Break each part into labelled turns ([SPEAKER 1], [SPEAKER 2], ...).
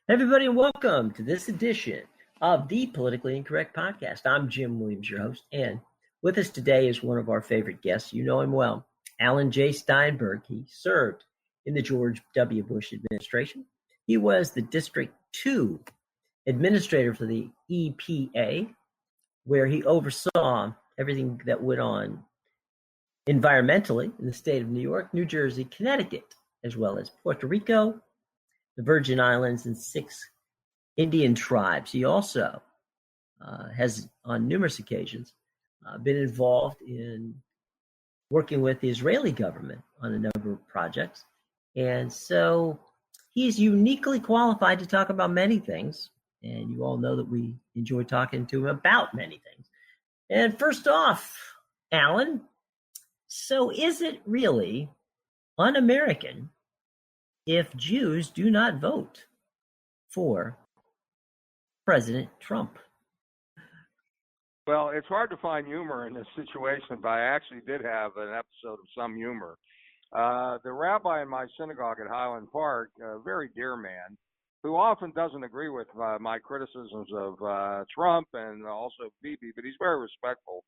[SPEAKER 1] Everybody, and welcome to this edition of the Politically Incorrect Podcast. I'm Jim Williams, your host, and with us today is one of our favorite guests. You know him well, Alan J. Steinberg. He served in the George W. Bush administration. He was the District 2 administrator for the EPA, where he oversaw everything that went on environmentally in the state of New York, New Jersey, Connecticut, as well as Puerto Rico, the Virgin Islands, and 6 Indian tribes. He also has, on numerous occasions, been involved in working with the Israeli government on a number of projects. And so he's uniquely qualified to talk about many things. And you all know that we enjoy talking to him about many things. And first off, Alan, so is it really un-American if Jews do not vote for President Trump?
[SPEAKER 2] Well, it's hard to find humor in this situation, but I actually did have an episode of some humor. The rabbi in my synagogue at Highland Park, a very dear man, who often doesn't agree with my criticisms of Trump and also Bibi, but he's very respectful.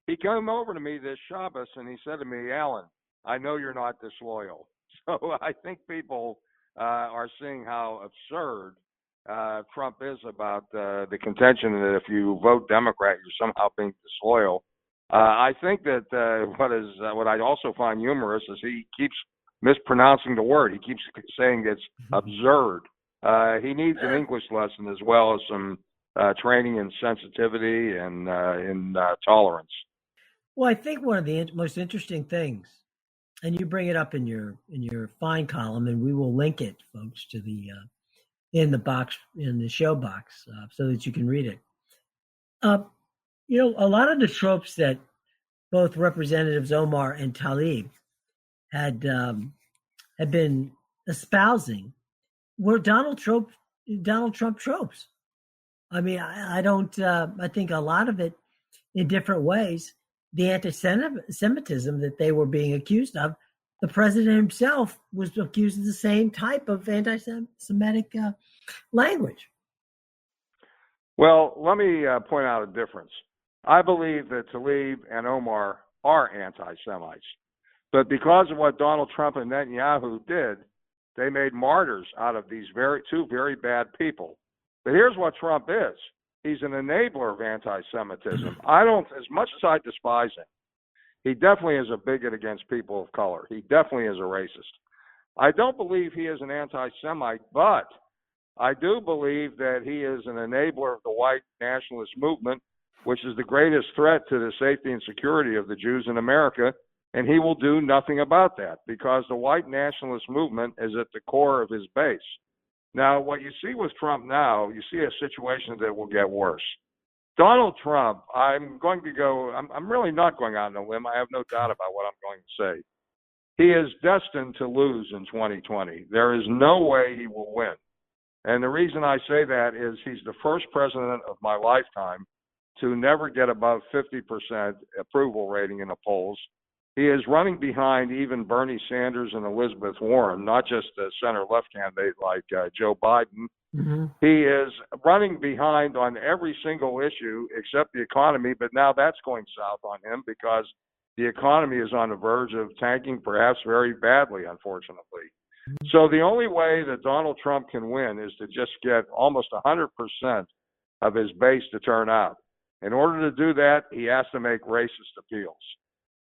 [SPEAKER 2] He came over to me this Shabbos and he said to me, "Alan, I know you're not disloyal." So I think people are seeing how absurd Trump is about the contention that if you vote Democrat, you're somehow being disloyal. I think that what I also find humorous is he keeps mispronouncing the word. He keeps saying it's absurd. He needs an English lesson as well as some training in sensitivity and in tolerance.
[SPEAKER 1] Well, I think one of the most interesting things, and you bring it up in your fine column, and we will link it, folks, to the in the show box so that you can read it. A lot of the tropes that both Representatives Omar and Tlaib had been espousing were Donald Trump tropes. I mean, I think a lot of it, in different ways, the anti-Semitism that they were being accused of, the president himself was accused of the same type of anti-Semitic language.
[SPEAKER 2] Well, let me point out a difference. I believe that Tlaib and Omar are anti-Semites, but because of what Donald Trump and Netanyahu did, they made martyrs out of these two very bad people. But here's what Trump is. He's an enabler of anti-Semitism. As much as I despise him, he definitely is a bigot against people of color. He definitely is a racist. I don't believe he is an anti-Semite, but I do believe that he is an enabler of the white nationalist movement, which is the greatest threat to the safety and security of the Jews in America, and he will do nothing about that because the white nationalist movement is at the core of his base. Now, what you see with Trump now, you see a situation that will get worse. Donald Trump, I'm really not going out on a limb. I have no doubt about what I'm going to say. He is destined to lose in 2020. There is no way he will win. And the reason I say that is he's the first president of my lifetime to never get above 50% approval rating in the polls. He is running behind even Bernie Sanders and Elizabeth Warren, not just a center-left candidate like Joe Biden. Mm-hmm. He is running behind on every single issue except the economy, but now that's going south on him because the economy is on the verge of tanking, perhaps very badly, unfortunately. Mm-hmm. So the only way that Donald Trump can win is to just get almost 100% of his base to turn out. In order to do that, he has to make racist appeals.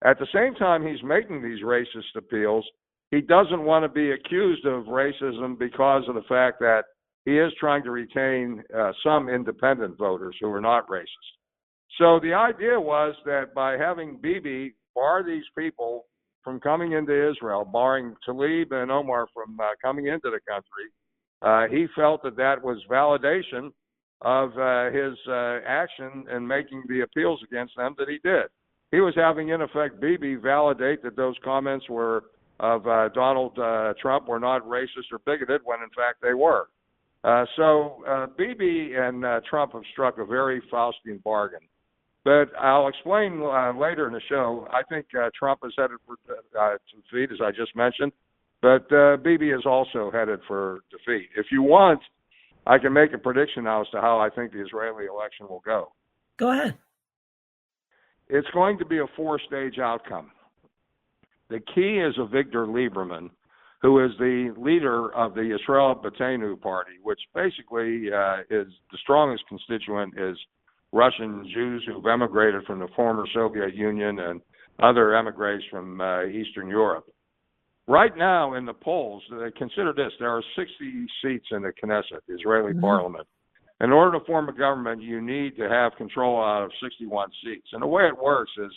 [SPEAKER 2] At the same time he's making these racist appeals, he doesn't want to be accused of racism because of the fact that he is trying to retain some independent voters who are not racist. So the idea was that by having Bibi bar these people from coming into Israel, barring Tlaib and Omar from coming into the country, he felt that was validation of his action in making the appeals against them that he did. He was having, in effect, Bibi validate that those comments were of Donald Trump were not racist or bigoted when, in fact, they were. So Bibi and Trump have struck a very Faustian bargain. But I'll explain later in the show. I think Trump is headed for defeat, as I just mentioned, but Bibi is also headed for defeat. If you want I can make a prediction now as to how I think the Israeli election will go.
[SPEAKER 1] Go ahead.
[SPEAKER 2] It's going to be a four-stage outcome. The key is Avigdor Lieberman, who is the leader of the Israel Beitenu party, which basically is the strongest constituent is Russian Jews who've emigrated from the former Soviet Union and other emigres from Eastern Europe. Right now in the polls, consider this, there are 60 seats in the Knesset, the Israeli parliament. In order to form a government, you need to have control out of 61 seats. And the way it works is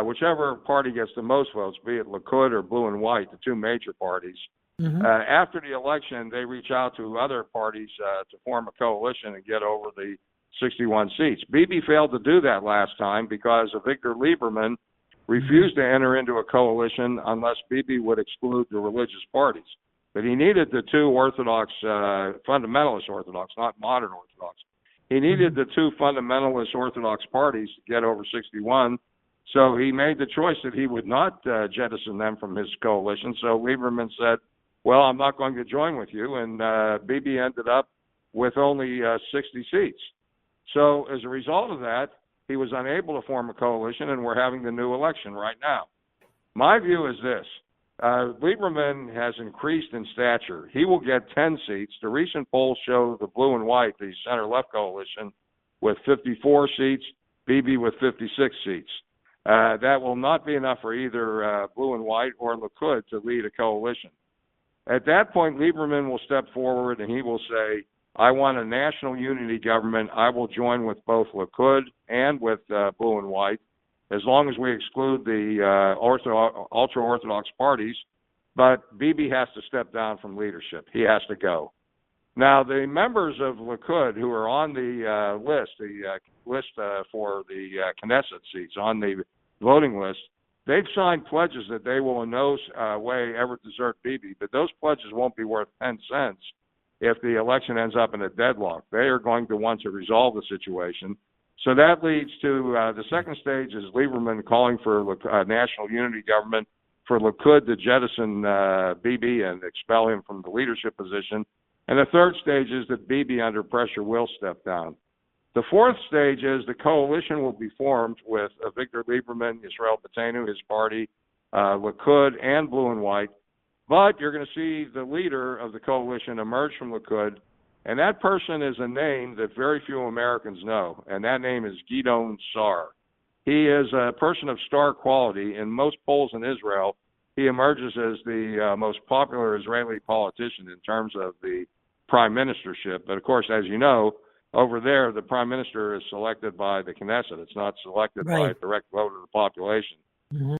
[SPEAKER 2] whichever party gets the most votes, be it Likud or Blue and White, the two major parties, after the election, they reach out to other parties to form a coalition and get over the 61 seats. Bibi failed to do that last time because Avigdor Lieberman refused to enter into a coalition unless Bibi would exclude the religious parties. But he needed the two Orthodox, fundamentalist Orthodox, not modern Orthodox. He needed the two fundamentalist Orthodox parties to get over 61. So he made the choice that he would not jettison them from his coalition. So Lieberman said, well, I'm not going to join with you. And Bibi ended up with only 60 seats. So as a result of that, he was unable to form a coalition, and we're having the new election right now. My view is this. Lieberman has increased in stature. He will get 10 seats. The recent polls show the Blue and White, the center-left coalition, with 54 seats, Bibi with 56 seats. That will not be enough for either Blue and White or Likud to lead a coalition. At that point, Lieberman will step forward and he will say, I want a national unity government. I will join with both Likud and with Blue and White, as long as we exclude the ultra-Orthodox parties. But Bibi has to step down from leadership. He has to go. Now, the members of Likud who are on the list for the Knesset seats, on the voting list, they've signed pledges that they will in no way ever desert Bibi, but those pledges won't be worth 10 cents if the election ends up in a deadlock. They are going to want to resolve the situation. So that leads to the second stage is Lieberman calling for a national unity government, for Likud to jettison Bibi and expel him from the leadership position. And the third stage is that Bibi, under pressure, will step down. The fourth stage is the coalition will be formed with Avigdor Lieberman, Israel Beitenu, his party, Likud, and Blue and White. But you're going to see the leader of the coalition emerge from Likud, and that person is a name that very few Americans know, and that name is Gideon Sa'ar. He is a person of star quality. In most polls in Israel, he emerges as the most popular Israeli politician in terms of the prime ministership. But, of course, as you know, over there, the prime minister is selected by the Knesset. It's not selected by a direct vote of the population.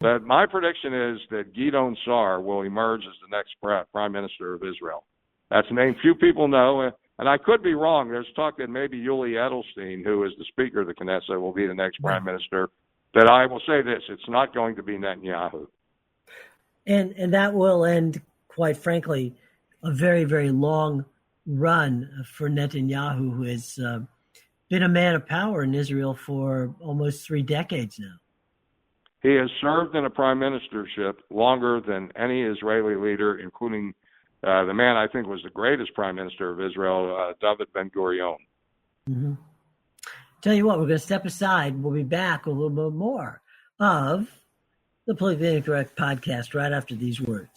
[SPEAKER 2] But my prediction is that Gideon Sa'ar will emerge as the next prime minister of Israel. That's a name few people know, and I could be wrong. There's talk that maybe Yuli Edelstein, who is the speaker of the Knesset, will be the next prime minister. But I will say this, it's not going to be Netanyahu.
[SPEAKER 1] And that will end, quite frankly, a very, very long run for Netanyahu, who has been a man of power in Israel for almost 3 decades now.
[SPEAKER 2] He has served in a prime ministership longer than any Israeli leader, including the man I think was the greatest prime minister of Israel, David Ben-Gurion.
[SPEAKER 1] Tell you what, we're going to step aside. We'll be back a little bit more of the Politically Incorrect podcast right after these words.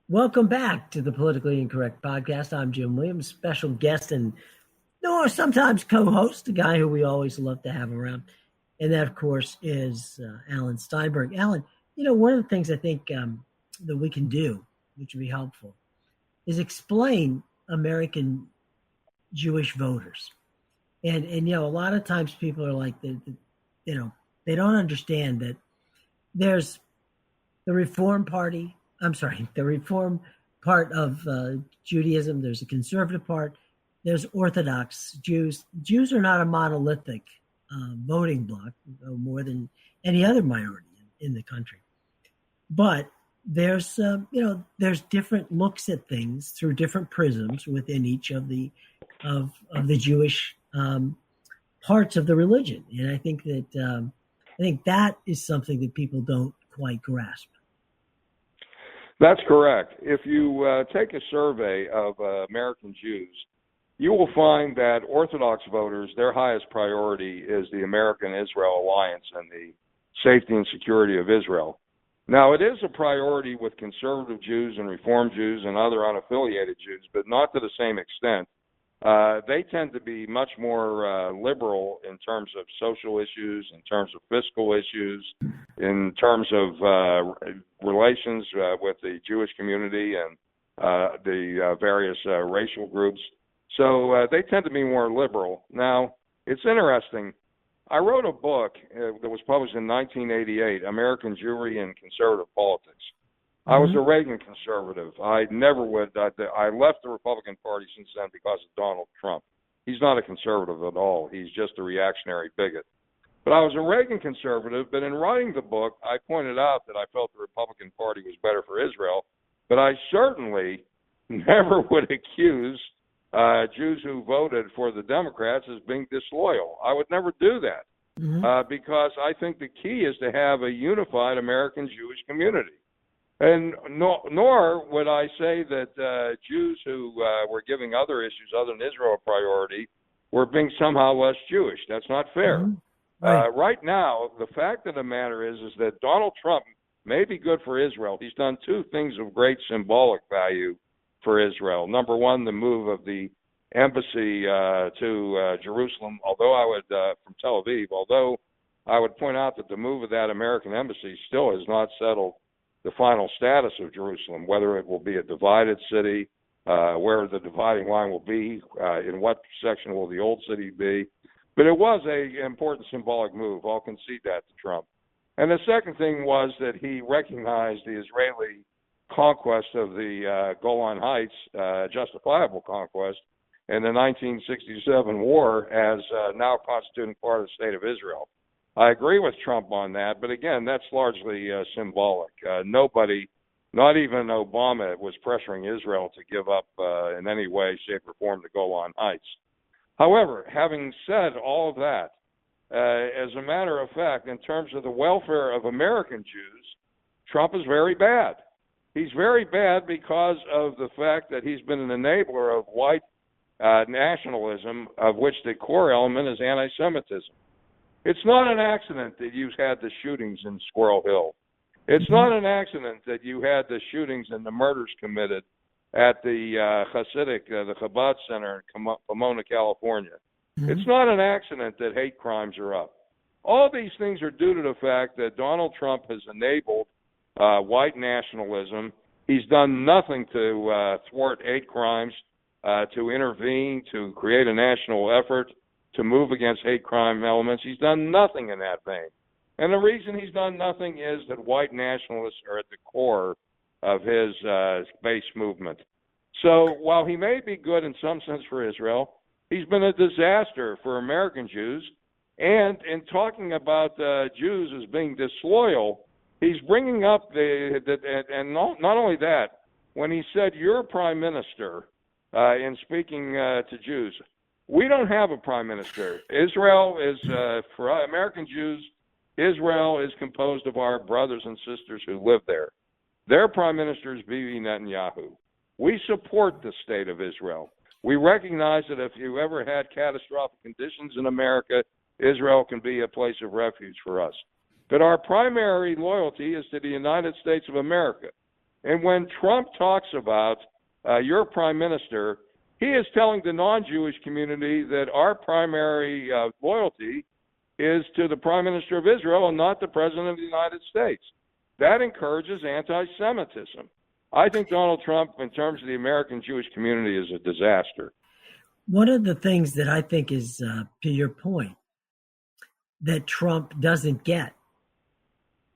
[SPEAKER 1] Welcome back to the Politically Incorrect podcast. I'm Jim Williams, special guest and sometimes co-host, a guy who we always love to have around. And that, of course, is Alan Steinberg. Alan, one of the things I think that we can do, which would be helpful, is explain American Jewish voters. And a lot of times people are like, they don't understand that there's the Reform Party. The Reform part of Judaism. There's a conservative part. There's Orthodox Jews. Jews are not a monolithic voting bloc, more than any other minority in the country. But there's different looks at things through different prisms within each of the Jewish parts of the religion, and I think that is something that people don't quite grasp.
[SPEAKER 2] That's correct. If you take a survey of American Jews, you will find that Orthodox voters, their highest priority is the American-Israel alliance and the safety and security of Israel. Now, it is a priority with conservative Jews and Reform Jews and other unaffiliated Jews, but not to the same extent. They tend to be much more liberal in terms of social issues, in terms of fiscal issues, in terms of relations with the Jewish community and the various racial groups. So they tend to be more liberal. Now, it's interesting. I wrote a book that was published in 1988, American Jewry and Conservative Politics. I was a Reagan conservative. I never would. I left the Republican Party since then because of Donald Trump. He's not a conservative at all. He's just a reactionary bigot. But I was a Reagan conservative, but in writing the book, I pointed out that I felt the Republican Party was better for Israel, but I certainly never would accuse Jews who voted for the Democrats as being disloyal. I would never do that because I think the key is to have a unified American Jewish community. And nor would I say that Jews who were giving other issues other than Israel a priority were being somehow less Jewish. That's not fair. Right now, the fact of the matter is that Donald Trump may be good for Israel. He's done two things of great symbolic value for Israel. Number one, the move of the embassy to Jerusalem, from Tel Aviv, although I would point out that the move of that American embassy still has not settled the final status of Jerusalem, whether it will be a divided city, where the dividing line will be, in what section will the old city be. But it was an important symbolic move. I'll concede that to Trump. And the second thing was that he recognized the Israeli conquest of the Golan Heights, justifiable conquest, in the 1967 war as now constituting part of the state of Israel. I agree with Trump on that, but again, that's largely symbolic. Nobody, not even Obama, was pressuring Israel to give up in any way, shape, or form the Golan Heights. However, having said all of that, as a matter of fact, in terms of the welfare of American Jews, Trump is very bad. He's very bad because of the fact that he's been an enabler of white nationalism, of which the core element is anti-Semitism. It's not an accident that you've had the shootings in Squirrel Hill. It's not an accident that you had the shootings and the murders committed at the Hasidic, the Chabad Center in Pomona, California. It's not an accident that hate crimes are up. All these things are due to the fact that Donald Trump has enabled white nationalism. He's done nothing to thwart hate crimes, to intervene, to create a national effort, to move against hate crime elements. He's done nothing in that vein. And the reason he's done nothing is that white nationalists are at the core of his base movement. So while he may be good in some sense for Israel, he's been a disaster for American Jews. And in talking about Jews as being disloyal, he's bringing up and not only that, when he said, "You're prime minister," in speaking to Jews, we don't have a prime minister. Israel is, for American Jews, Israel is composed of our brothers and sisters who live there. Their prime minister is Bibi Netanyahu. We support the state of Israel. We recognize that if you ever had catastrophic conditions in America, Israel can be a place of refuge for us. But our primary loyalty is to the United States of America. And when Trump talks about your prime minister, he is telling the non-Jewish community that our primary loyalty is to the Prime Minister of Israel and not the President of the United States. That encourages anti-Semitism. I think Donald Trump, in terms of the American Jewish community, is a disaster.
[SPEAKER 1] One of the things that I think is, to your point, that Trump doesn't get,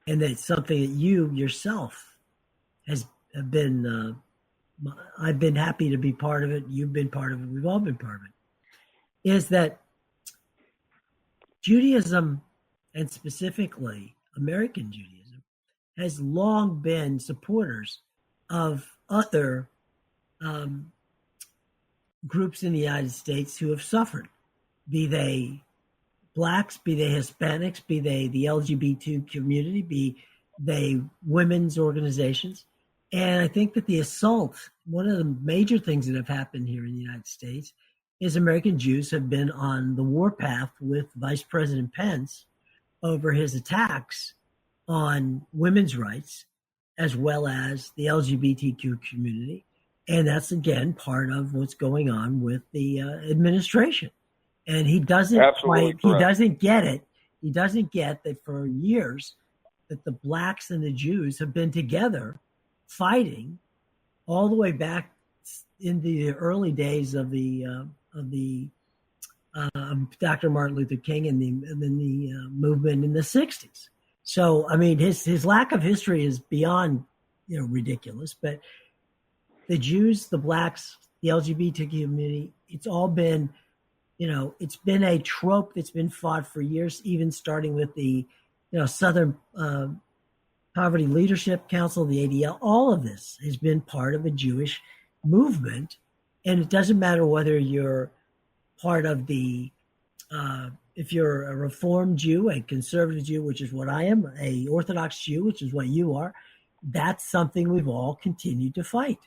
[SPEAKER 1] and that's something that you yourself have been, I've been happy to be part of it, you've been part of it, we've all been part of it, is that Judaism, and specifically American Judaism, has long been supporters of other groups in the United States who have suffered, be they blacks, be they Hispanics, be they the LGBT community, be they women's organizations.
[SPEAKER 3] And I think that the assault, one of the major things that have happened here in the United States is American Jews have been on the warpath with Vice President Pence over his attacks on women's rights as well as the LGBTQ community. And that's, again, part of what's going on with the administration. And he doesn't he doesn't get it. He doesn't get that for years that the blacks and the Jews have been together fighting all the way back in the early days of the Dr. Martin Luther King and the movement in the 60s. So, I mean, his lack of history is beyond, ridiculous. But the Jews, the blacks, the LGBT community, it's all been, it's been a trope that's been fought for years, even starting with the, Southern Poverty Leadership Council, the ADL. All of this has been part of a Jewish movement. And it doesn't matter whether you're part of the, if you're a Reformed Jew, a conservative Jew, which is what I am, a Orthodox Jew, which is what you are, that's something we've all continued to fight.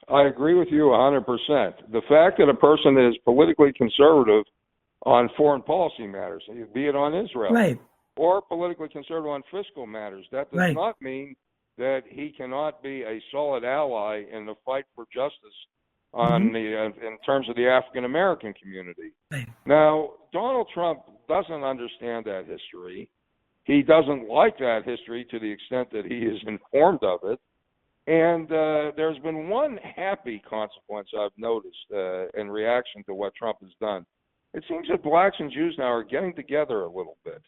[SPEAKER 2] I agree with you 100%. The fact that a person is politically conservative on foreign policy matters, be it on Israel,
[SPEAKER 3] right,
[SPEAKER 2] or politically conservative on fiscal matters, that does not mean that he cannot be a solid ally in the fight for justice on in terms of the African American community.
[SPEAKER 3] Right.
[SPEAKER 2] Now, Donald Trump doesn't understand that history. He doesn't like that history to the extent that he is informed of it. And there's been one happy consequence I've noticed in reaction to what Trump has done. It seems that blacks and Jews now are getting together a little bit.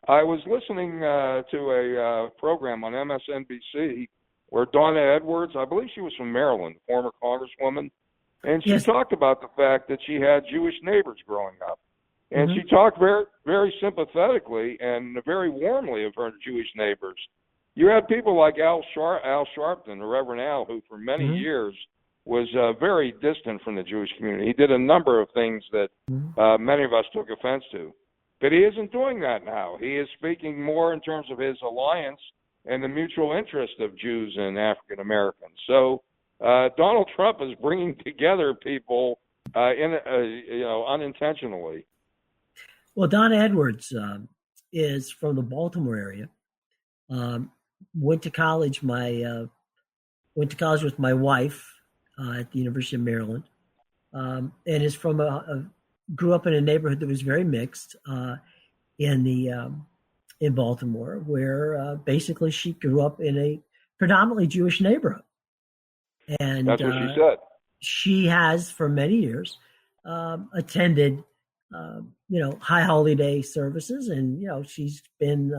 [SPEAKER 2] I was listening to a program on MSNBC where Donna Edwards, I believe she was from Maryland, former congresswoman, and she talked about the fact that she had Jewish neighbors growing up. And she talked very, very sympathetically and very warmly of her Jewish neighbors. You had people like Al Sharpton, the Reverend Al, who for many years was very distant from the Jewish community. He did a number of things that many of us took offense to. But he isn't doing that now. He is speaking more in terms of his alliance and the mutual interest of Jews and African Americans. So Donald Trump is bringing together people unintentionally.
[SPEAKER 3] Well, Donna Edwards is from the Baltimore area. Went to college with my wife at the University of Maryland, and is from grew up in a neighborhood that was very mixed in Baltimore, where basically she grew up in a predominantly Jewish neighborhood. And
[SPEAKER 2] that's what she said.
[SPEAKER 3] She has for many years attended high holiday services, and she's been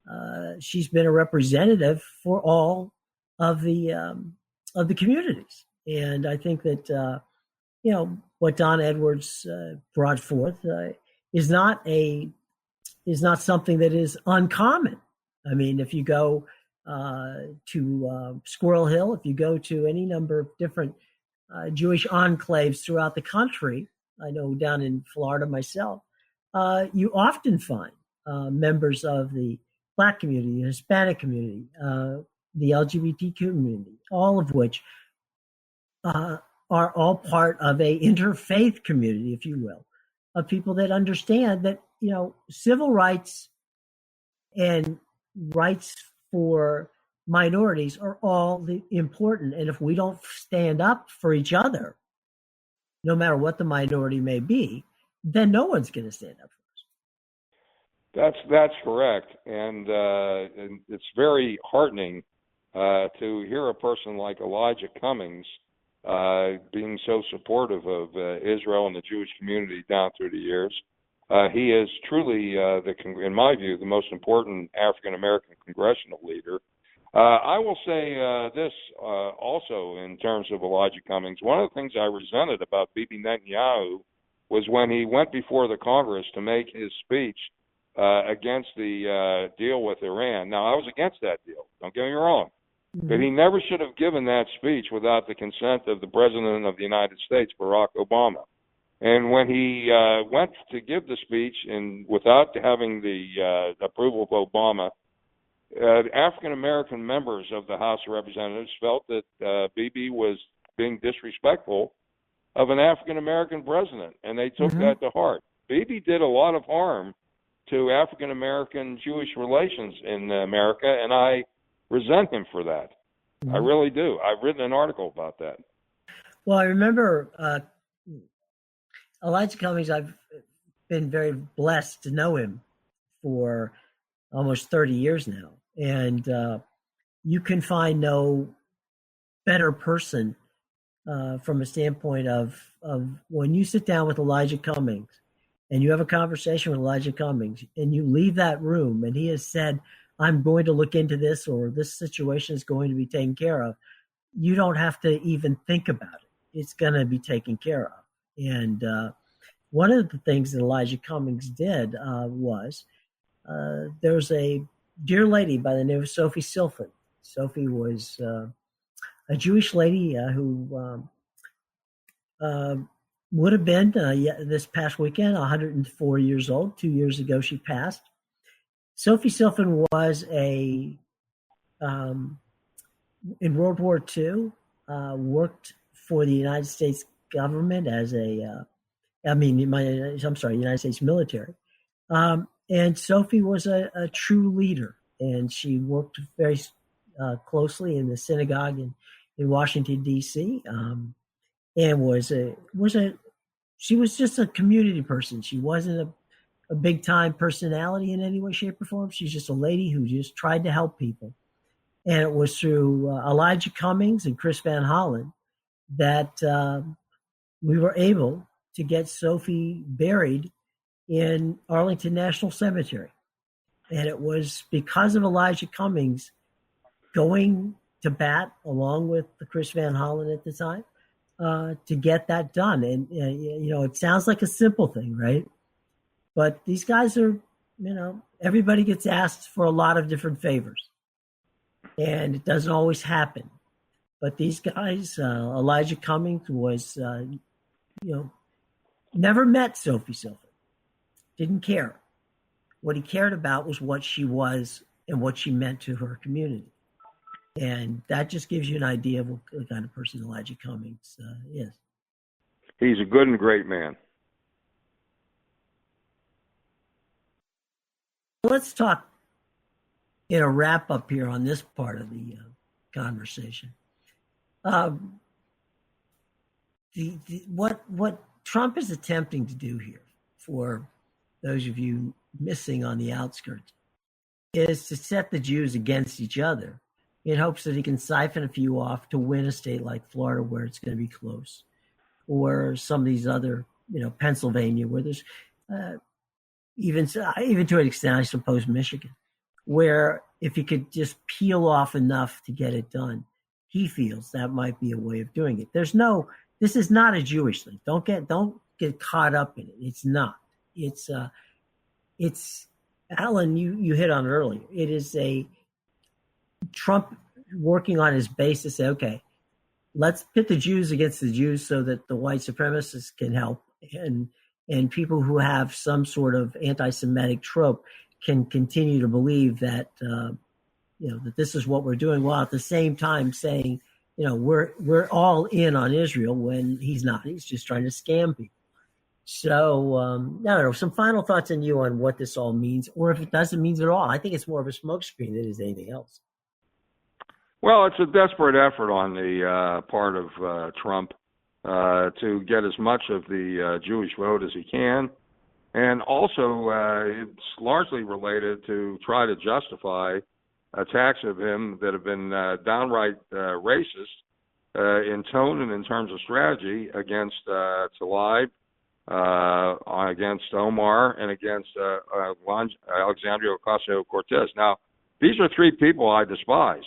[SPEAKER 3] a representative for all of the communities. And I think that what Don Edwards brought forth is not something that is uncommon. I mean, if you go to Squirrel Hill, if you go to any number of different Jewish enclaves throughout the country, I know down in Florida myself, you often find members of the Black community, the Hispanic community, the LGBT community, all of which are all part of a interfaith community, if you will, of people that understand that, civil rights and rights for minorities are all important. And if we don't stand up for each other, no matter what the minority may be, then no one's going to stand up for us.
[SPEAKER 2] That's correct. And it's very heartening to hear a person like Elijah Cummings being so supportive of Israel and the Jewish community down through the years. He is truly, in my view, the most important African-American congressional leader. I will say this also in terms of Elijah Cummings. One of the things I resented about Bibi Netanyahu was when he went before the Congress to make his speech against the deal with Iran. Now, I was against that deal. Don't get me wrong. But he never should have given that speech without the consent of the President of the United States, Barack Obama. And when he went to give the speech and without having the approval of Obama, African-American members of the House of Representatives felt that Bibi was being disrespectful of an African-American president, and they took that to heart. Bibi did a lot of harm to African-American Jewish relations in America, and I resent him for that. I really do. I've written an article about that.
[SPEAKER 3] Well, I remember Elijah Cummings. I've been very blessed to know him for almost 30 years now. And you can find no better person from a standpoint of when you sit down with Elijah Cummings and you have a conversation with Elijah Cummings and you leave that room and he has said, I'm going to look into this, or this situation is going to be taken care of, you don't have to even think about it. It's going to be taken care of. And one of the things that Elijah Cummings did was there was a dear lady by the name of Sophie Silfen. Sophie was a Jewish lady who would have been, this past weekend, 104 years old. 2 years ago, she passed. Sophie Silfen was in World War II, worked for the United States government as United States military. And Sophie was a true leader, and she worked very closely in the synagogue in Washington, D.C., and she was just a community person. She wasn't a big time personality in any way, shape, or form. She's just a lady who just tried to help people. And it was through Elijah Cummings and Chris Van Hollen that we were able to get Sophie buried in Arlington National Cemetery. And it was because of Elijah Cummings going to bat along with the Chris Van Hollen at the time to get that done. And, it sounds like a simple thing, right? But these guys are, everybody gets asked for a lot of different favors. And it doesn't always happen. But these guys, Elijah Cummings was, never met Sophie Silfen. Didn't care. What he cared about was what she was and what she meant to her community. And that just gives you an idea of what kind of person Elijah Cummings is.
[SPEAKER 2] He's a good and great man.
[SPEAKER 3] Let's talk in a wrap up here on this part of the conversation. What Trump is attempting to do here, for those of you missing on the outskirts, is to set the Jews against each other in hopes that he can siphon a few off to win a state like Florida where it's going to be close, or some of these other, Pennsylvania, where there's even to an extent, I suppose, Michigan, where if he could just peel off enough to get it done, he feels that might be a way of doing it. This is not a Jewish thing. Don't get caught up in it. It's not. It's Alan, you hit on it earlier. It is a Trump working on his base to say, okay, let's pit the Jews against the Jews so that the white supremacists can help, and people who have some sort of anti-Semitic trope can continue to believe that that this is what we're doing, while at the same time saying, we're all in on Israel when he's not. He's just trying to scam people. So I don't know. Some final thoughts on you on what this all means, or if it doesn't mean it at all. I think it's more of a smokescreen than it is anything else.
[SPEAKER 2] Well, it's a desperate effort on the part of Trump to get as much of the Jewish vote as he can. And also, it's largely related to try to justify attacks of him that have been downright racist in tone and in terms of strategy against Tlaib, against Omar, and against Alexandria Ocasio-Cortez. Now, these are three people I despise.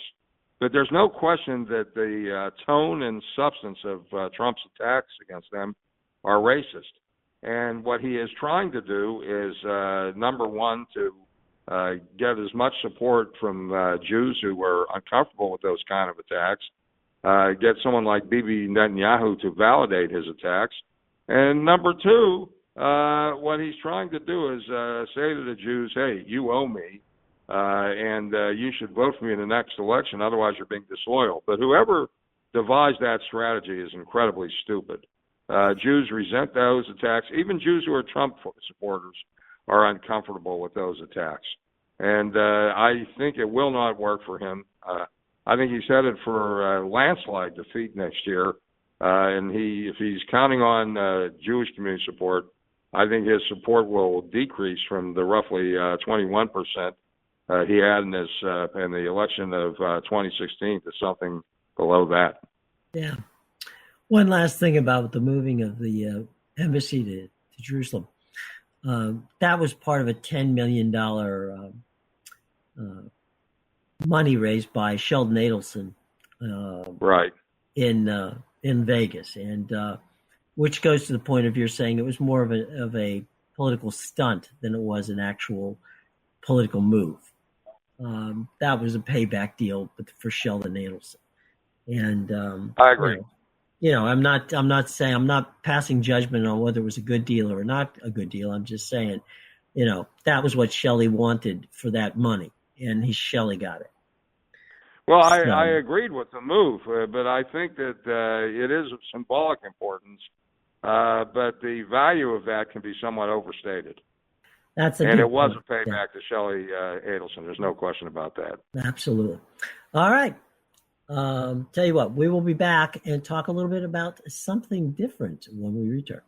[SPEAKER 2] But there's no question that the tone and substance of Trump's attacks against them are racist. And what he is trying to do is, number one, to get as much support from Jews who are uncomfortable with those kind of attacks, get someone like Bibi Netanyahu to validate his attacks. And number two, what he's trying to do is say to the Jews, hey, you owe me and you should vote for me in the next election, otherwise you're being disloyal. But whoever devised that strategy is incredibly stupid. Jews resent those attacks. Even Jews who are Trump supporters are uncomfortable with those attacks. And I think it will not work for him. I think he's headed for a landslide defeat next year. And if he's counting on Jewish community support, I think his support will decrease from the roughly 21% he had in the election of 2016 to something below that.
[SPEAKER 3] Yeah. One last thing about the moving of the embassy to Jerusalem. That was part of a $10 million money raised by Sheldon Adelson,
[SPEAKER 2] right,
[SPEAKER 3] in Vegas, and which goes to the point of your saying it was more of a political stunt than it was an actual political move. That was a payback deal for Sheldon Adelson, and
[SPEAKER 2] I agree.
[SPEAKER 3] I'm not saying, I'm not passing judgment on whether it was a good deal or not a good deal. I'm just saying, that was what Shelley wanted for that money, and Shelley got it.
[SPEAKER 2] Well, I agreed with the move, but I think that it is of symbolic importance, but the value of that can be somewhat overstated. And it was a payback to Shelley Adelson. There's no question about that.
[SPEAKER 3] Absolutely. All right. Tell you what, we will be back and talk a little bit about something different when we return.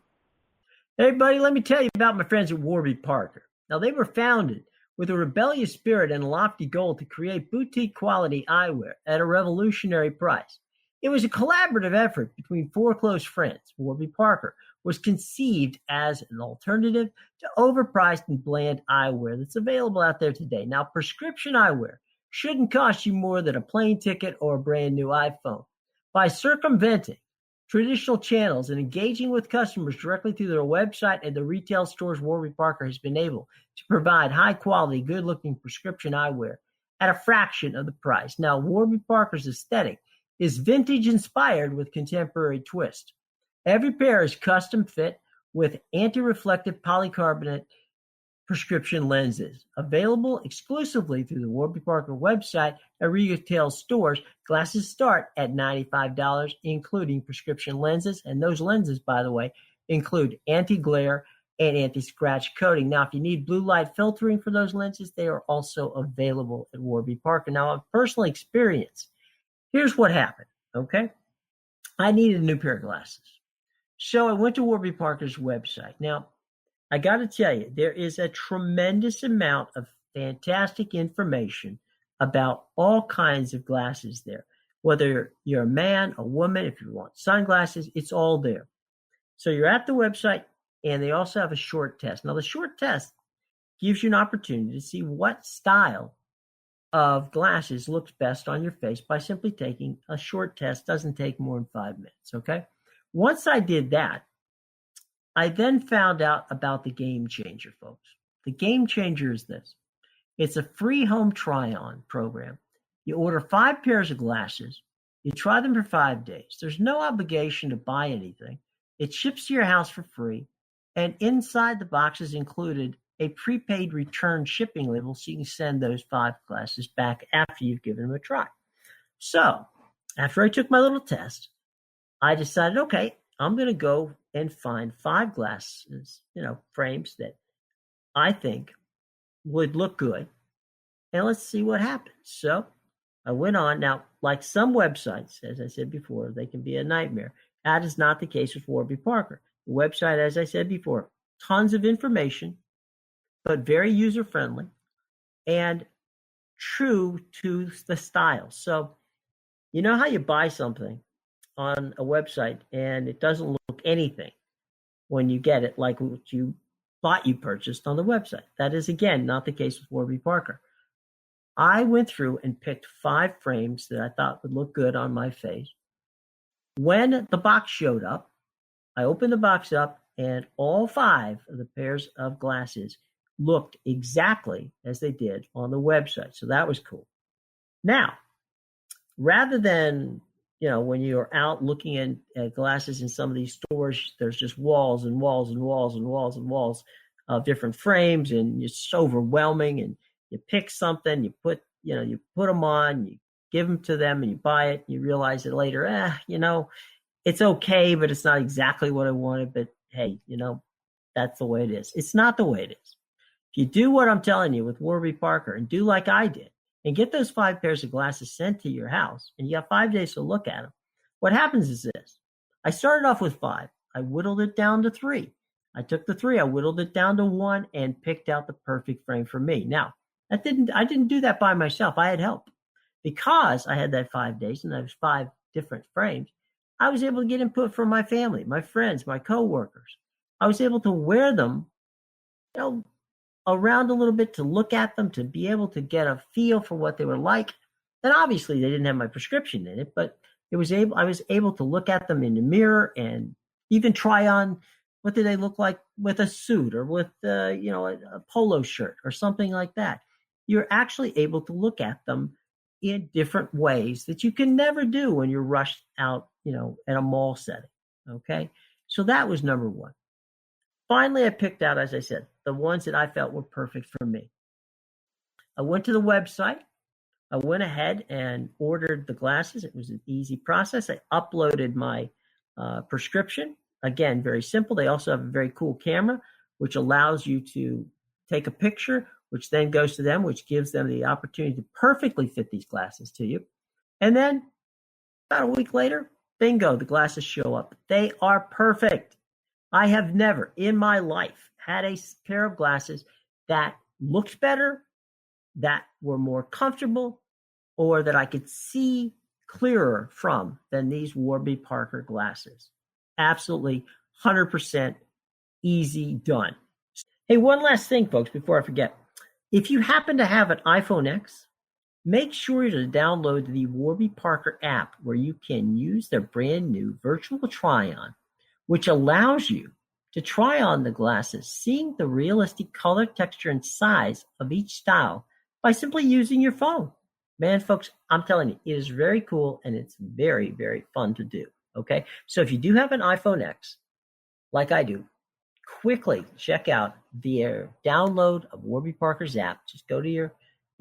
[SPEAKER 3] Hey, everybody, let me tell you about my friends at Warby Parker. Now, they were founded with a rebellious spirit and a lofty goal to create boutique quality eyewear at a revolutionary price. It was a collaborative effort between four close friends. Warby Parker was conceived as an alternative to overpriced and bland eyewear that's available out there today. Now, prescription eyewear shouldn't cost you more than a plane ticket or a brand new iPhone. By circumventing traditional channels and engaging with customers directly through their website and the retail stores, Warby Parker has been able to provide high-quality, good-looking prescription eyewear at a fraction of the price. Now, Warby Parker's aesthetic is vintage-inspired with contemporary twist. Every pair is custom fit with anti-reflective polycarbonate prescription lenses. Available exclusively through the Warby Parker website and retail stores, glasses start at $95, including prescription lenses. And those lenses, by the way, include anti-glare and anti-scratch coating. Now, if you need blue light filtering for those lenses, they are also available at Warby Parker. Now, a personal experience. Here's what happened, okay? I needed a new pair of glasses. So I went to Warby Parker's website. Now, I got to tell you, there is a tremendous amount of fantastic information about all kinds of glasses there. Whether you're a man, a woman, if you want sunglasses, it's all there. So you're at the website, and they also have a short test. Now, the short test gives you an opportunity to see what style of glasses looks best on your face by simply taking a short test. Doesn't take more than 5 minutes, okay? Once I did that, I then found out about the Game Changer, folks. The Game Changer is this. It's a free home try-on program. You order 5 pairs of glasses. You try them for 5 days. There's no obligation to buy anything. It ships to your house for free. And inside the box is included a prepaid return shipping label so you can send those 5 glasses back after you've given them a try. So after I took my little test, I decided, okay, I'm going to go and find 5 glasses, frames that I think would look good. And let's see what happens. So I went on. Now, like some websites, as I said before, they can be a nightmare. That is not the case with Warby Parker. The website, as I said before, tons of information, but very user-friendly and true to the style. So you know how you buy something on a website and it doesn't look anything when you get it like what you thought you purchased on the website. That is, again, not the case with Warby Parker. I went through and picked 5 frames that I thought would look good on my face. When the box showed up, I opened the box up and all 5 of the pairs of glasses looked exactly as they did on the website. So that was cool. Now, rather than when you're out looking at glasses in some of these stores, there's just walls and walls and walls and walls and walls of different frames, and it's overwhelming. And, you pick something, you put them on, you give them to them, and you buy it. And you realize it later, it's okay, but it's not exactly what I wanted. But hey, that's the way it is. It's not the way it is. If you do what I'm telling you with Warby Parker and do like I did and get those 5 pairs of glasses sent to your house and you got 5 days to look at them, what happens is this. I started off with 5. I whittled it down to 3. I took the 3, I whittled it down to 1 and picked out the perfect frame for me. Now, I didn't do that by myself. I had help. Because I had that 5 days and those 5 different frames, I was able to get input from my family, my friends, my coworkers. I was able to wear them, around a little bit to look at them, to be able to get a feel for what they were like. And obviously they didn't have my prescription in it, but I was able to look at them in the mirror and even try on what do they look like with a suit or with a polo shirt or something like that. You're actually able to look at them in different ways that you can never do when you're rushed out, at a mall setting. Okay. So that was number 1. Finally, I picked out, as I said, the ones that I felt were perfect for me. I went to the website. I went ahead and ordered the glasses. It was an easy process. I uploaded my prescription. Again, very simple. They also have a very cool camera, which allows you to take a picture, which then goes to them, which gives them the opportunity to perfectly fit these glasses to you. And then about a week later, bingo, the glasses show up. They are perfect. I have never in my life had a pair of glasses that looked better, that were more comfortable, or that I could see clearer from than these Warby Parker glasses. Absolutely 100% easy done. Hey, one last thing, folks, before I forget. If you happen to have an iPhone X, make sure to download the Warby Parker app where you can use their brand new virtual try-on, which allows you to try on the glasses, seeing the realistic color, texture, and size of each style by simply using your phone. Man, folks, I'm telling you, it is very cool and it's very, very fun to do. Okay, so if you do have an iPhone X, like I do, quickly check out the download of Warby Parker's app. Just go to your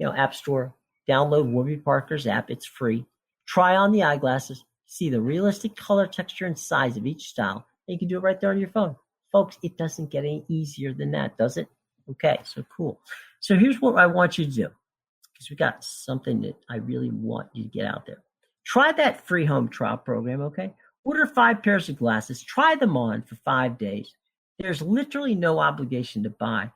[SPEAKER 3] app store, download Warby Parker's app. It's free. Try on the eyeglasses, see the realistic color, texture, and size of each style. And you can do it right there on your phone. Folks, it doesn't get any easier than that, does it? Okay, so cool. So here's what I want you to do, because we got something that I really want you to get out there. Try that free home trial program, okay? Order 5 pairs of glasses. Try them on for 5 days. There's literally no obligation to buy.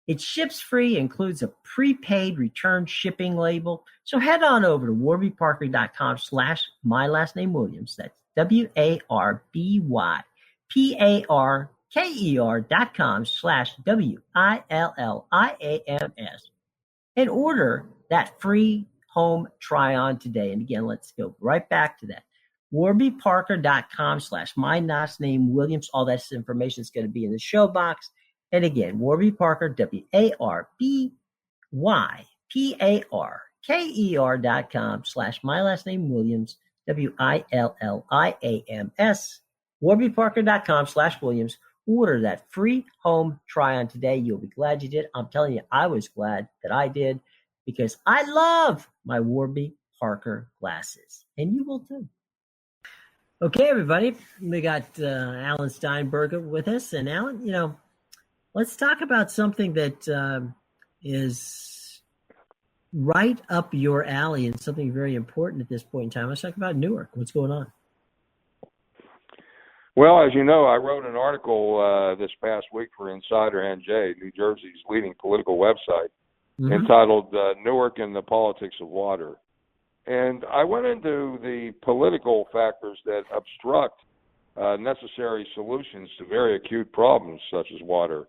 [SPEAKER 3] It ships free, includes a prepaid return shipping label. So head on over to warbyparker.com/mylastnamewilliams. That's warbyparker.com/WILLIAMS and order that free home try on today. And again, let's go right back to that. warbyparker.com/mylastnamewilliams. All that information is going to be in the show box. And again, Warby Parker, warbyparker.com/mylastnamewilliams, WILLIAMS. warbyparker.com/Williams. Order that free home try on today. You'll be glad you did. I'm telling you, I was glad that I did because I love my Warby Parker glasses. And you will too. Okay, everybody, we got Alan Steinberg with us. And Alan, let's talk about something that is right up your alley and something very important at this point in time. Let's talk about Newark. What's going on?
[SPEAKER 2] Well, as you know, I wrote an article this past week for Insider NJ, New Jersey's leading political website, entitled Newark and the Politics of Water. And I went into the political factors that obstruct necessary solutions to very acute problems such as water.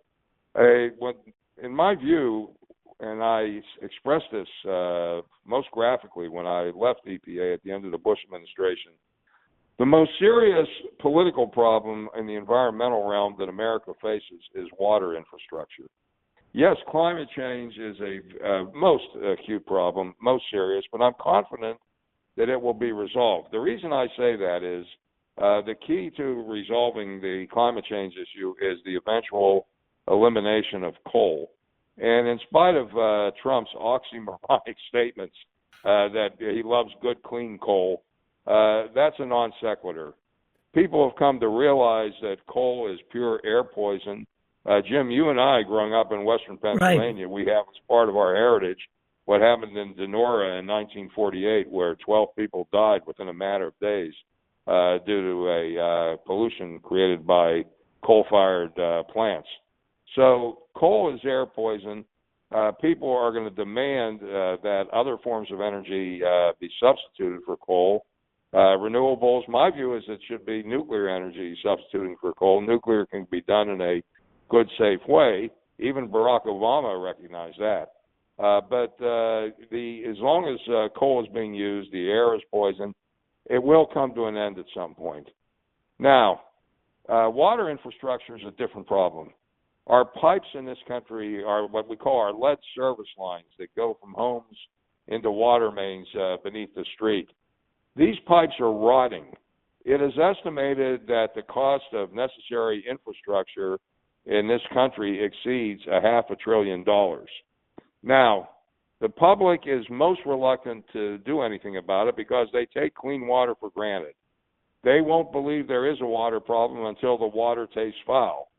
[SPEAKER 2] In my view, and I expressed this most graphically when I left EPA at the end of the Bush administration, the most serious political problem in the environmental realm that America faces is water infrastructure. Yes, climate change is a most acute problem, most serious, but I'm confident that it will be resolved. The reason I say that is the key to resolving the climate change issue is the eventual elimination of coal. And in spite of Trump's oxymoronic statements that he loves good, clean coal, that's a non sequitur. People have come to realize that coal is pure air poison. Jim, you and I, growing up in Western Pennsylvania, we have as part of our heritage what happened in Denora in 1948, where 12 people died within a matter of days due to a pollution created by coal-fired plants. So coal is air poison. People are going to demand that other forms of energy be substituted for coal. Renewables, my view is it should be nuclear energy substituting for coal. Nuclear can be done in a good, safe way. Even Barack Obama recognized that. But as long as coal is being used, the air is poison, it will come to an end at some point. Now, water infrastructure is a different problem. Our pipes in this country are what we call our lead service lines that go from homes into water mains beneath the street. These pipes are rotting. It is estimated that the cost of necessary infrastructure in this country exceeds $500 billion. Now, the public is most reluctant to do anything about it because they take clean water for granted. They won't believe there is a water problem until the water tastes foul.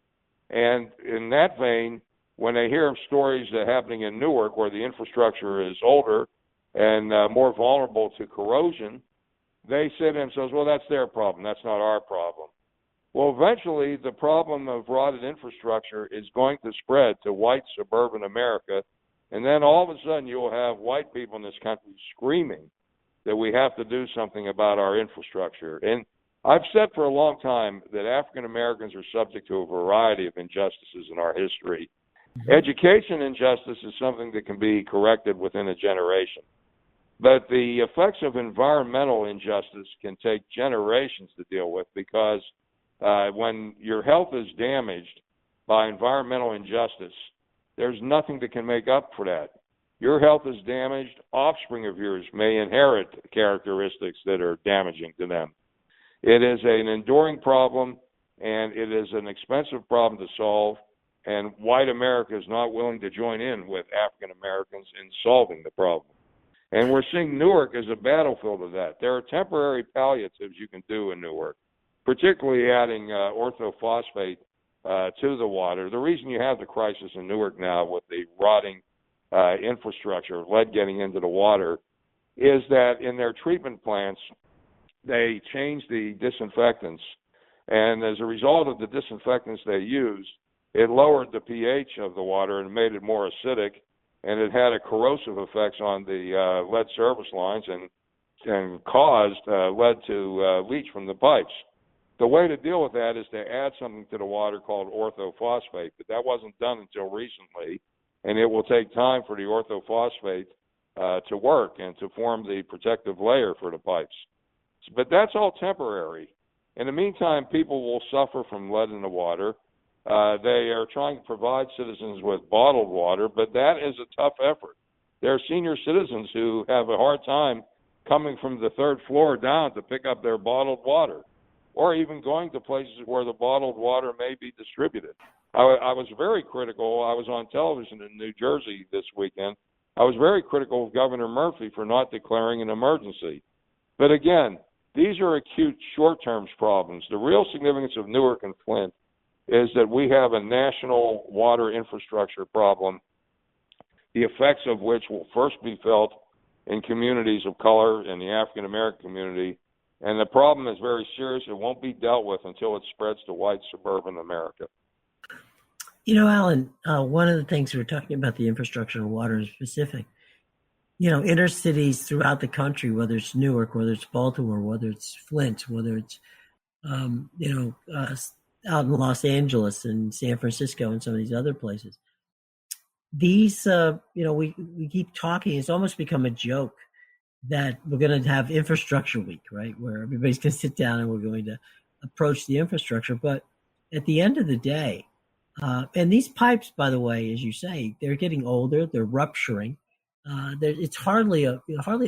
[SPEAKER 2] And in that vein, when they hear of stories that are happening in Newark where the infrastructure is older and more vulnerable to corrosion, they say to themselves, well, that's their problem. That's not our problem. Well, eventually, the problem of rotted infrastructure is going to spread to white suburban America, and then all of a sudden you'll have white people in this country screaming that we have to do something about our infrastructure. And I've said for a long time that African Americans are subject to a variety of injustices in our history. Education injustice is something that can be corrected within a generation. But the effects of environmental injustice can take generations to deal with because when your health is damaged by environmental injustice, there's nothing that can make up for that. Your health is damaged, offspring of yours may inherit characteristics that are damaging to them. It is an enduring problem, and it is an expensive problem to solve, and white America is not willing to join in with African Americans in solving the problem. And we're seeing Newark as a battlefield of that. There are temporary palliatives you can do in Newark, particularly adding orthophosphate to the water. The reason you have the crisis in Newark now with the rotting infrastructure, lead getting into the water, is that in their treatment plants, they changed the disinfectants. And as a result of the disinfectants they used, it lowered the pH of the water and made it more acidic, and it had a corrosive effects on the lead service lines and caused lead to leach from the pipes. The way to deal with that is to add something to the water called orthophosphate, but that wasn't done until recently, and it will take time for the orthophosphate to work and to form the protective layer for the pipes. But that's all temporary. In the meantime, people will suffer from lead in the water. They are trying to provide citizens with bottled water, but that is a tough effort. There are senior citizens who have a hard time coming from the third floor down to pick up their bottled water, or even going to places where the bottled water may be distributed. I was very critical. I was on television in New Jersey this weekend. I was very critical of Governor Murphy for not declaring an emergency. But again, these are acute short-term problems. The real significance of Newark and Flint is that we have a national water infrastructure problem, the effects of which will first be felt in communities of color and the African American community. And the problem is very serious. It won't be dealt with until it spreads to white suburban America.
[SPEAKER 3] You know, Alan, one of the things we were talking about the infrastructure and water in specific, you know, inner cities throughout the country, whether it's Newark, whether it's Baltimore, whether it's Flint, whether it's, out in Los Angeles and San Francisco and some of these other places. These, we keep talking, it's almost become a joke that we're going to have infrastructure week, right? Where everybody's going to sit down and we're going to approach the infrastructure. But at the end of the day, and these pipes, by the way, as you say, they're getting older, they're rupturing. It's hardly a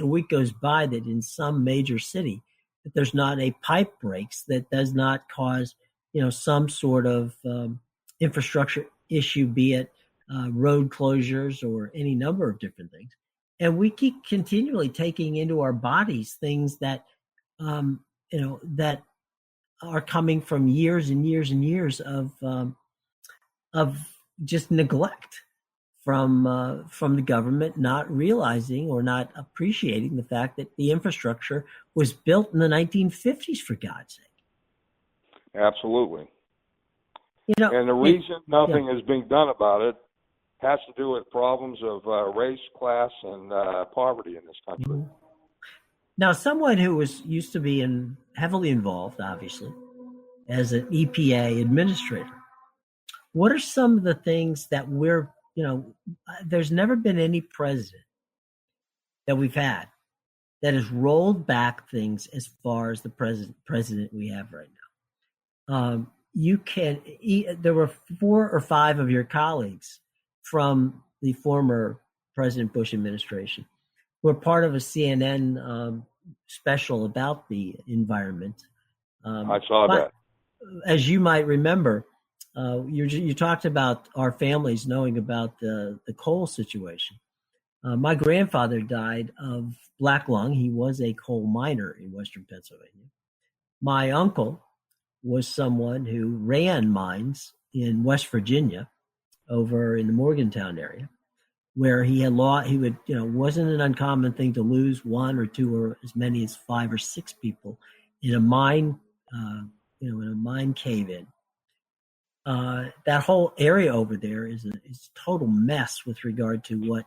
[SPEAKER 3] week goes by that in some major city that there's not a pipe breaks that does not cause, some sort of infrastructure issue, be it road closures or any number of different things. And we keep continually taking into our bodies things that, that are coming from years and years and years of just neglect from the government not realizing or not appreciating the fact that the infrastructure was built in the 1950s, for God's sake.
[SPEAKER 2] Absolutely. And the reason nothing is being done about it has to do with problems of race, class, and poverty in this country.
[SPEAKER 3] Mm-hmm. Now, someone who was used to be heavily involved, obviously, as an EPA administrator, what are some of the things that there's never been any president that we've had that has rolled back things as far as the president we have right now. There were 4 or 5 of your colleagues from the former President Bush administration who were part of a CNN special about the environment.
[SPEAKER 2] I saw that.
[SPEAKER 3] As you might remember, you talked about our families knowing about the coal situation. My grandfather died of black lung. He was a coal miner in Western Pennsylvania. My uncle was someone who ran mines in West Virginia, over in the Morgantown area, where he wasn't an uncommon thing to lose 1 or 2 or as many as 5 or 6 people in a mine, in a mine cave-in. That whole area over there is a total mess with regard to what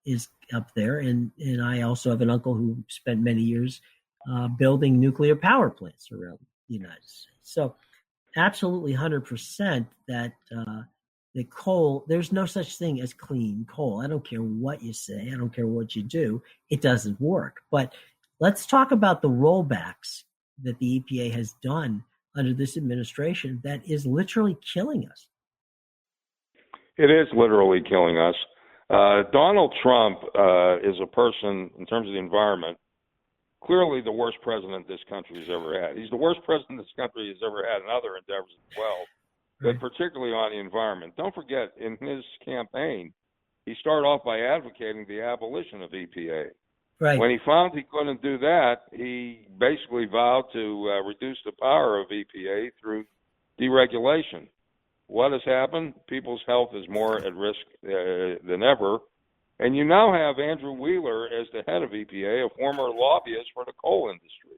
[SPEAKER 3] is up there. And I also have an uncle who spent many years building nuclear power plants around the United States. So absolutely 100% that the coal, there's no such thing as clean coal. I don't care what you say. I don't care what you do. It doesn't work. But let's talk about the rollbacks that the EPA has done under this administration that is literally killing us.
[SPEAKER 2] It is literally killing us. Donald Trump is a person, in terms of the environment, clearly the worst president this country has ever had. He's the worst president this country has ever had in other endeavors as well, but particularly on the environment. Don't forget, in his campaign, he started off by advocating the abolition of EPA.
[SPEAKER 3] Right.
[SPEAKER 2] When he found he couldn't do that, he basically vowed to reduce the power of EPA through deregulation. What has happened? People's health is more at risk than ever. And you now have Andrew Wheeler as the head of EPA, a former lobbyist for the coal industry.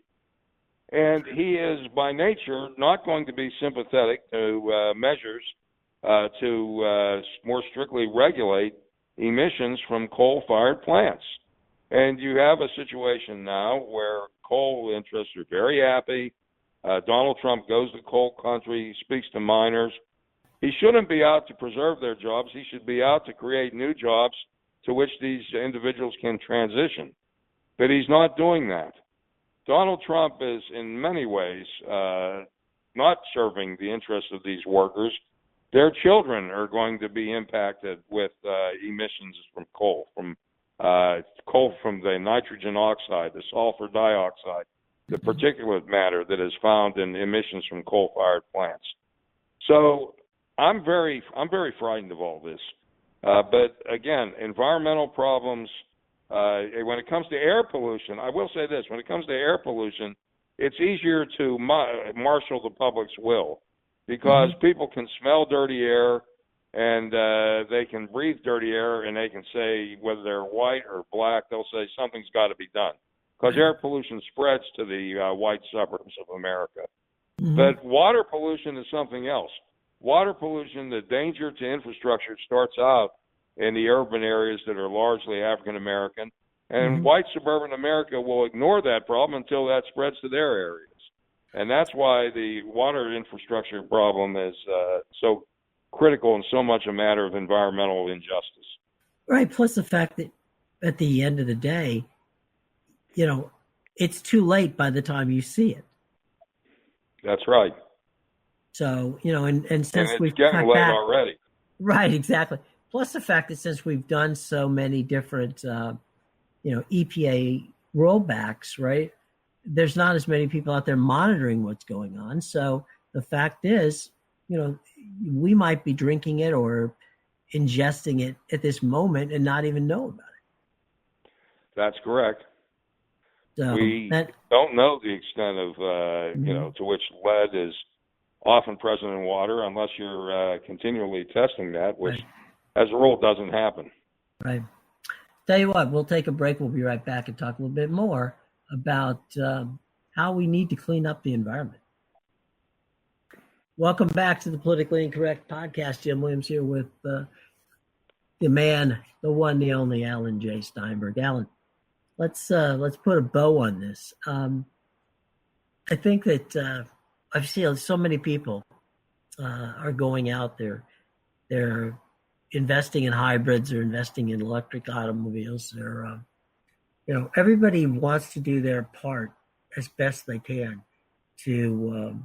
[SPEAKER 2] And he is, by nature, not going to be sympathetic to measures to more strictly regulate emissions from coal-fired plants. And you have a situation now where coal interests are very happy. Donald Trump goes to coal country, speaks to miners. He shouldn't be out to preserve their jobs. He should be out to create new jobs to which these individuals can transition. But he's not doing that. Donald Trump is, in many ways, not serving the interests of these workers. Their children are going to be impacted with emissions from coal from the nitrogen oxide, the sulfur dioxide, the particulate matter that is found in emissions from coal-fired plants. So I'm very frightened of all this. But again, environmental problems. When it comes to air pollution, I will say this: when it comes to air pollution, it's easier to marshal the public's will because people can smell dirty air. And they can breathe dirty air, and they can say, whether they're white or black, they'll say something's got to be done. Because air pollution spreads to the white suburbs of America. But water pollution is something else. Water pollution, the danger to infrastructure starts out in the urban areas that are largely African-American. And white suburban America will ignore that problem until that spreads to their areas. And that's why the water infrastructure problem is so critical and so much a matter of environmental injustice.
[SPEAKER 3] Right. Plus the fact that at the end of the day, it's too late by the time you see it.
[SPEAKER 2] That's right.
[SPEAKER 3] So, and since
[SPEAKER 2] it's
[SPEAKER 3] we've
[SPEAKER 2] getting
[SPEAKER 3] cut
[SPEAKER 2] late
[SPEAKER 3] back,
[SPEAKER 2] already.
[SPEAKER 3] Right. Exactly. Plus the fact that since we've done so many different, EPA rollbacks, right, there's not as many people out there monitoring what's going on. So the fact is, we might be drinking it or, ingesting it at this moment and not even know about it.
[SPEAKER 2] That's correct.
[SPEAKER 3] So
[SPEAKER 2] we don't know the extent of, to which lead is often present in water unless you're continually testing that, which, as a rule, doesn't happen.
[SPEAKER 3] Right. Tell you what, we'll take a break. We'll be right back and talk a little bit more about how we need to clean up the environment. Welcome back to the Politically Incorrect Podcast. Jim Williams here with the man, the one, the only Alan J. Steinberg. Alan, let's put a bow on this. I think that I've seen so many people are going out there. They're investing in hybrids. They're investing in electric automobiles. They're, everybody wants to do their part as best they can to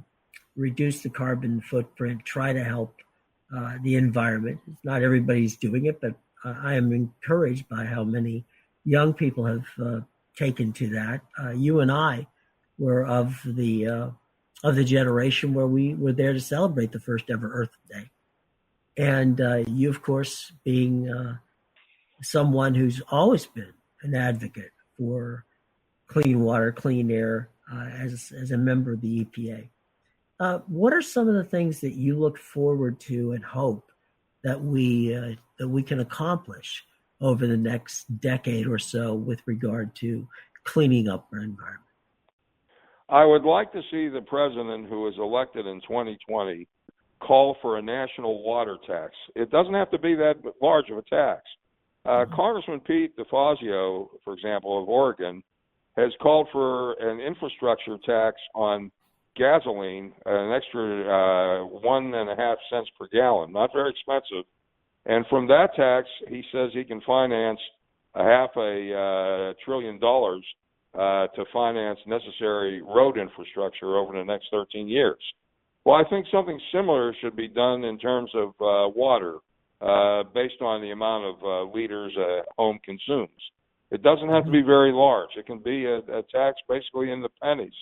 [SPEAKER 3] reduce the carbon footprint, try to help the environment. Not everybody's doing it, but I am encouraged by how many young people have taken to that. You and I were of the generation where we were there to celebrate the first ever Earth Day. And you, of course, being someone who's always been an advocate for clean water, clean air, as a member of the EPA. What are some of the things that you look forward to and hope that we can accomplish over the next decade or so with regard to cleaning up our environment?
[SPEAKER 2] I would like to see the president who was elected in 2020 call for a national water tax. It doesn't have to be that large of a tax. Congressman Pete DeFazio, for example, of Oregon, has called for an infrastructure tax on gasoline, an extra 1.5 cents per gallon, not very expensive. And from that tax, he says he can finance $500 billion to finance necessary road infrastructure over the next 13 years. Well, I think something similar should be done in terms of water, based on the amount of liters a home consumes. It doesn't have to be very large. It can be a tax basically in the pennies.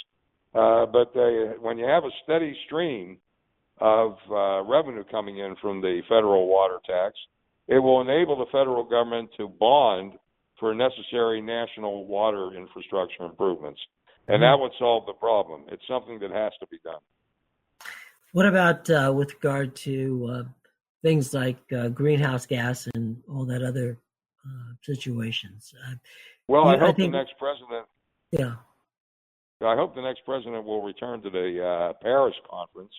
[SPEAKER 2] But when you have a steady stream of revenue coming in from the federal water tax, it will enable the federal government to bond for necessary national water infrastructure improvements. And that would solve the problem. It's something that has to be done.
[SPEAKER 3] What about with regard to things like greenhouse gas and all that other situations?
[SPEAKER 2] Well, I hope the next president.
[SPEAKER 3] Yeah.
[SPEAKER 2] I hope the next president will return to the Paris conference.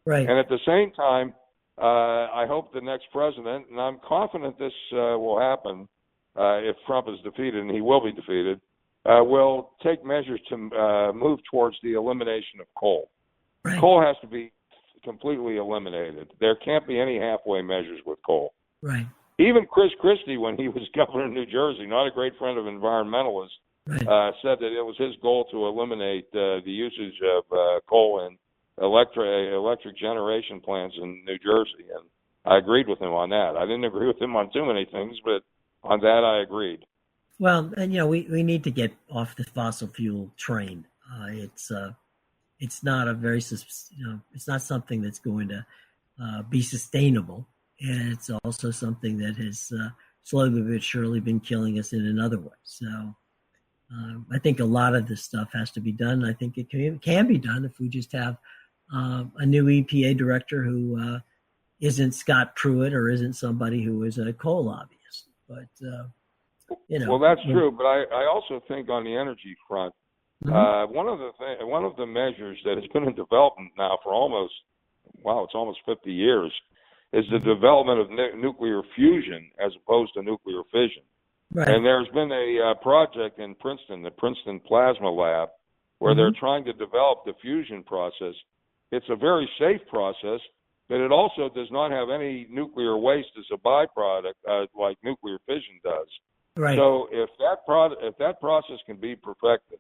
[SPEAKER 3] Right.
[SPEAKER 2] And at the same time, I hope the next president, and I'm confident this will happen if Trump is defeated, and he will be defeated, will take measures to move towards the elimination of coal.
[SPEAKER 3] Right.
[SPEAKER 2] Coal has to be completely eliminated. There can't be any halfway measures with coal.
[SPEAKER 3] Right.
[SPEAKER 2] Even Christie, when he was governor of New Jersey, not a great friend of environmentalists, said that it was his goal to eliminate the usage of coal in electric generation plants in New Jersey. And I agreed with him on that. I didn't agree with him on too many things, but on that I agreed.
[SPEAKER 3] Well, and we need to get off the fossil fuel train. It's not a very it's not something that's going to be sustainable, and it's also something that has slowly but surely been killing us in another way. So I think a lot of this stuff has to be done. I think it can be done if we just have a new EPA director who isn't Scott Pruitt or isn't somebody who is a coal lobbyist. But
[SPEAKER 2] well, that's true. But I also think on the energy front, one of the measures that has been in development now for almost 50 years is the development of nuclear fusion as opposed to nuclear fission.
[SPEAKER 3] Right.
[SPEAKER 2] And there's been a project in Princeton, the Princeton Plasma Lab, where they're trying to develop the fusion process. It's a very safe process, but it also does not have any nuclear waste as a byproduct like nuclear fission does.
[SPEAKER 3] Right.
[SPEAKER 2] So if that process can be perfected,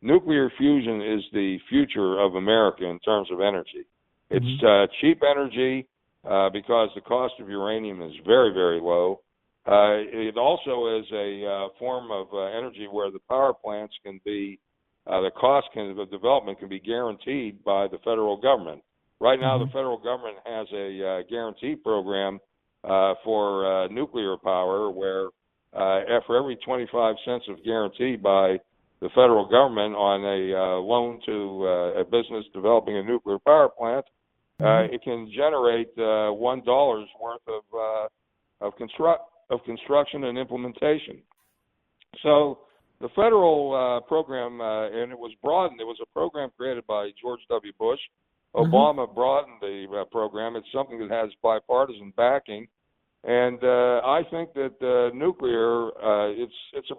[SPEAKER 2] nuclear fusion is the future of America in terms of energy. It's cheap energy because the cost of uranium is very, very low. It also is a form of energy where the power plants can be, the cost of development can be guaranteed by the federal government. Right now, the federal government has a guarantee program for nuclear power, where for every 25 cents of guarantee by the federal government on a loan to a business developing a nuclear power plant, it can generate $1 worth of construction and implementation. So the federal program, and it was broadened. It was a program created by George W. Bush. Obama broadened the program. It's something that has bipartisan backing, and I think that nuclear it's a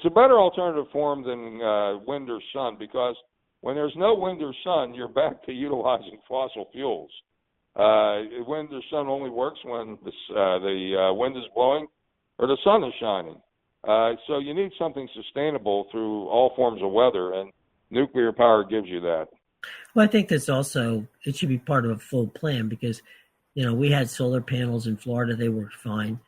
[SPEAKER 2] better alternative form than wind or sun, because when there's no wind or sun, you're back to utilizing fossil fuels. Wind or sun only works when the wind is blowing or the sun is shining. So you need something sustainable through all forms of weather, and nuclear power gives you that.
[SPEAKER 3] Well, I think that's also, it should be part of a full plan, because, we had solar panels in Florida. They worked fine.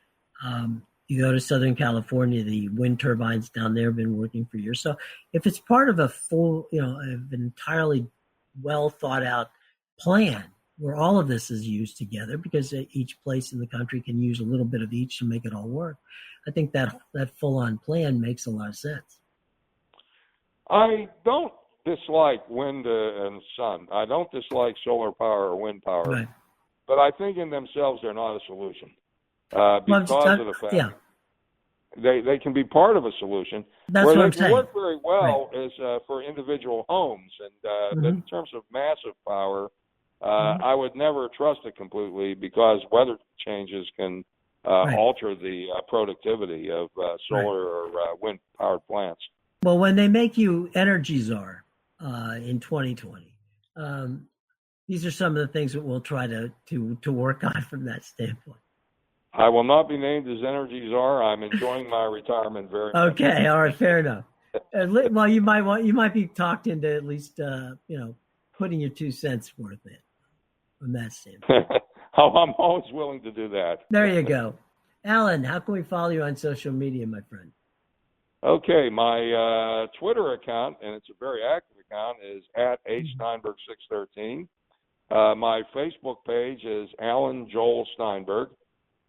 [SPEAKER 3] You go to Southern California, the wind turbines down there have been working for years. So if it's part of a full, an entirely well thought out plan where all of this is used together, because each place in the country can use a little bit of each to make it all work, I think that full on plan makes a lot of sense. I
[SPEAKER 2] don't dislike wind and sun. I don't dislike solar power or wind power, right. But I think in themselves they're not a solution because of the fact they can be part of a solution.
[SPEAKER 3] That's
[SPEAKER 2] where
[SPEAKER 3] what
[SPEAKER 2] they can work very well is for individual homes, and in terms of massive power, I would never trust it completely, because weather changes can alter the productivity of solar or wind powered plants.
[SPEAKER 3] Well, when they make you energy czar in 2020, these are some of the things that we'll try to work on from that standpoint.
[SPEAKER 2] I will not be named as energy czar. I'm enjoying my retirement very much.
[SPEAKER 3] Okay, all right, fair enough. Well, you might be talked into at least putting your 2 cents worth in from that standpoint.
[SPEAKER 2] I'm always willing to do that.
[SPEAKER 3] There you go. Alan, how can we follow you on social media, my friend?
[SPEAKER 2] Okay, my Twitter account, and it's a very active account, is at @Steinberg613. My Facebook page is Alan Joel Steinberg.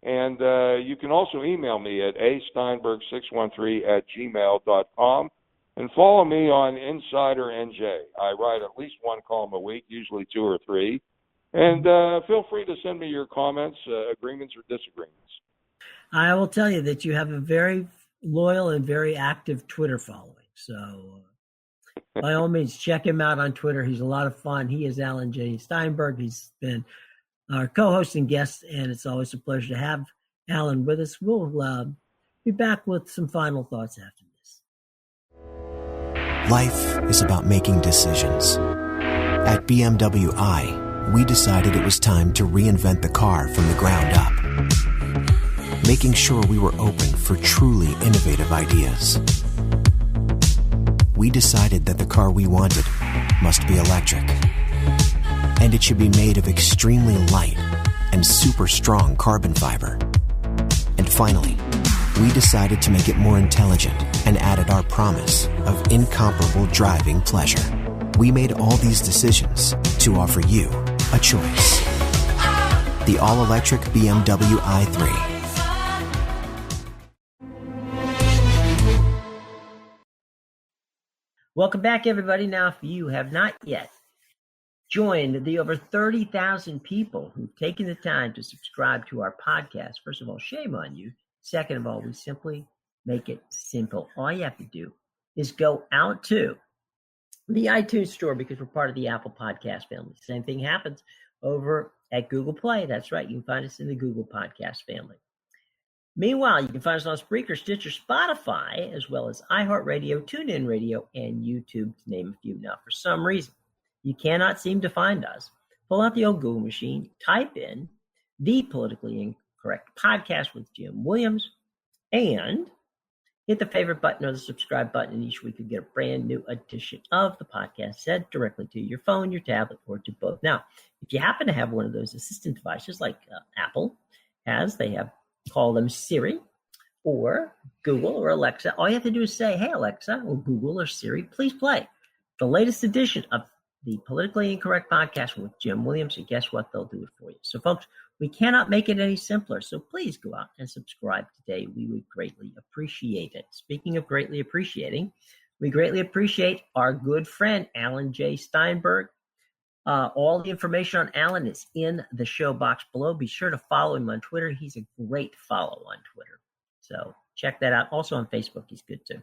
[SPEAKER 2] And you can also email me at asteinberg613@gmail.com, and follow me on Insider NJ. I write at least one column a week, usually 2 or 3. And feel free to send me your comments, agreements, or disagreements.
[SPEAKER 3] I will tell you that you have a very loyal and very active Twitter following. So by all means, check him out on Twitter. He's a lot of fun. He is Alan J. Steinberg. He's been our co-host and guest, and it's always a pleasure to have Alan with us. We'll be back with some final thoughts after this.
[SPEAKER 4] Life is about making decisions. At BMW I, we decided it was time to reinvent the car from the ground up, making sure we were open for truly innovative ideas. We decided that the car we wanted must be electric, and it should be made of extremely light and super strong carbon fiber. And finally, we decided to make it more intelligent and added our promise of incomparable driving pleasure. We made all these decisions to offer you a choice. The all-electric BMW i3.
[SPEAKER 1] Welcome back, everybody. Now, if you have not yet joined the over 30,000 people who've taken the time to subscribe to our podcast, first of all, shame on you. Second of all, we simply make it simple. All you have to do is go out to the iTunes store, because we're part of the Apple Podcast family. Same thing happens over at Google Play. That's right. You can find us in the Google Podcast family. Meanwhile, you can find us on Spreaker, Stitcher, Spotify, as well as iHeartRadio, TuneIn Radio, and YouTube, to name a few. Now, for some reason, you cannot seem to find us. Pull out the old Google machine, type in the Politically Incorrect Podcast with Jim Williams, and hit the favorite button or the subscribe button, and each week you get a brand new edition of the podcast sent directly to your phone, your tablet, or to both. Now, if you happen to have one of those assistant devices like Apple has, they call them Siri or Google or Alexa. All you have to do is say, hey, Alexa or Google or Siri, please play the latest edition of the Politically Incorrect Podcast with Jim Williams, and guess what? They'll do it for you. So, folks, we cannot make it any simpler. So please go out and subscribe today. We would greatly appreciate it. Speaking of greatly appreciating, we greatly appreciate our good friend, Alan J. Steinberg. All the information on Alan is in the show box below. Be sure to follow him on Twitter. He's a great follow on Twitter. So check that out. Also on Facebook, he's good too.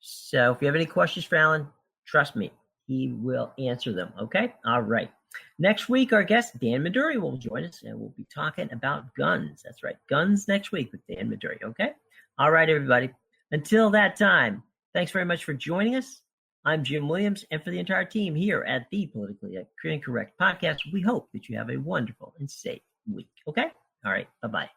[SPEAKER 1] So if you have any questions for Alan, trust me, he will answer them. Okay? All right. Next week, our guest, Dan Maduri, will join us, and we'll be talking about guns. That's right. Guns next week with Dan Maduri. Okay? All right, everybody. Until that time, thanks very much for joining us. I'm Jim Williams, and for the entire team here at the Politically Incorrect Podcast, we hope that you have a wonderful and safe week. Okay? All right. Bye-bye.